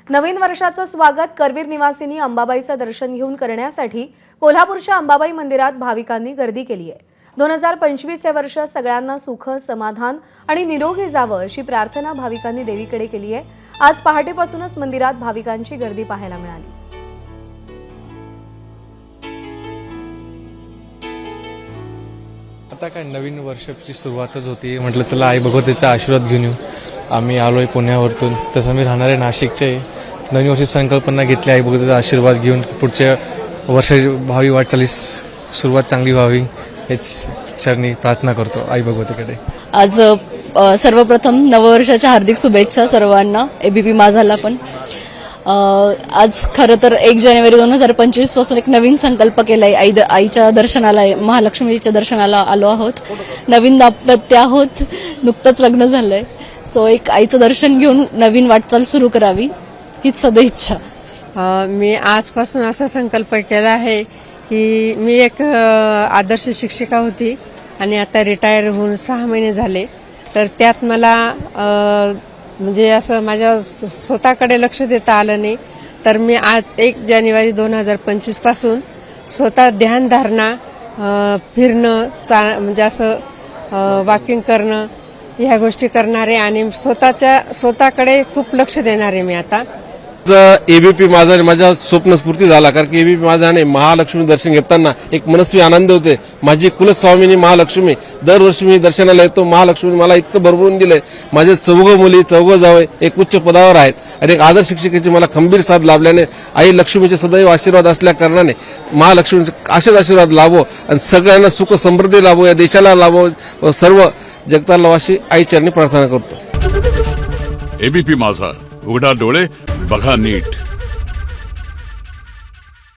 नवीन वर्षाचं स्वागत करवीर निवासिनी अंबाबाईचं दर्शन घेऊन करण्यासाठी कोल्हापूरच्या अंबाबाई मंदिरात भाविकांनी गर्दी केली आहे। 2025 हे वर्ष सगळ्यांना सुख, समाधान आणि निरोगी जावं अशी प्रार्थना भाविकांनी देवीकडे केली आहे। आज पहाटेपासूनच मंदिरात भाविकांची गर्दी पाहायला मिळाली। आता काय नवीन वर्षाची सुरुवातच होती, म्हटलं चला आई भगवतीचा आशीर्वाद घेऊन येऊ। आम्ही आलोय पुण्यावरून, तसं मी राहणारे नाशिकचे। नवीन वर्षाची संकल्पना घेतली आई भगवतीचा आशीर्वाद घेऊन पुढच्या वर्षाची भावी वाटचालीस सुरुवात चांगली व्हावी हेच चरणी प्रार्थना करतो आई भगवतीकडे। आज सर्वप्रथम नववर्षाच्या हार्दिक शुभेच्छा सर्वांना, एबीपी माझाला पण। आज खरं तर 1 जानेवारी 2025 पासून एक नवीन संकल्प केलाय। आईच्या दर्शनाला, महालक्ष्मीच्या दर्शनाला आलो आहोत। नवीन दाम्पत्य आहोत, नुकतंच लग्न झालंय। सो एक आईचं दर्शन घेऊन नवीन वाटचाल सुरू करावी हीच सदिच्छा। मी आजपासून असा संकल्प केला आहे की मी एक आदर्श शिक्षिका होती आणि आता रिटायर होऊन 6 महिने झाले। तर त्यात मला म्हणजे असं माझ्या स्वतःकडे लक्ष देता आलं नाही। तर मी आज 1 जानेवारी 2025 पासून स्वतः ध्यानधारणा, फिरणं, म्हणजे असं वॉकिंग करणं ह्या गोष्टी करणार आहे आणि स्वतःकडे खूप लक्ष देणार आहे मी आता। एबीपी माझा माझ्या स्वप्नस्फूर्ती झाला, कारण की एबीपी माझाने महालक्ष्मी दर्शन घेताना एक मनस्वी आनंद होते। माझी कुलस्वामिनी महालक्ष्मी, दरवर्षी मी दर्शनाला येतो। महालक्ष्मी मला इतकं भरभरून दिलंय। माझे 4 मुली, 4 जावई एक उच्च पदावर आहेत आणि एक आदर्श शिक्षिकेची मला खंबीर साथ लाभल्याने आई लक्ष्मीचे सदैव आशीर्वाद असल्या कारणाने महालक्ष्मीचे असेच आशीर्वाद लाभो आणि सगळ्यांना सुख समृद्धी लाभो, या देशाला लाभो, सर्व जगताला लाभो अशी आई चरणी प्रार्थना करतो। एबीपी माझा, उघडा डोळे बघा नीट।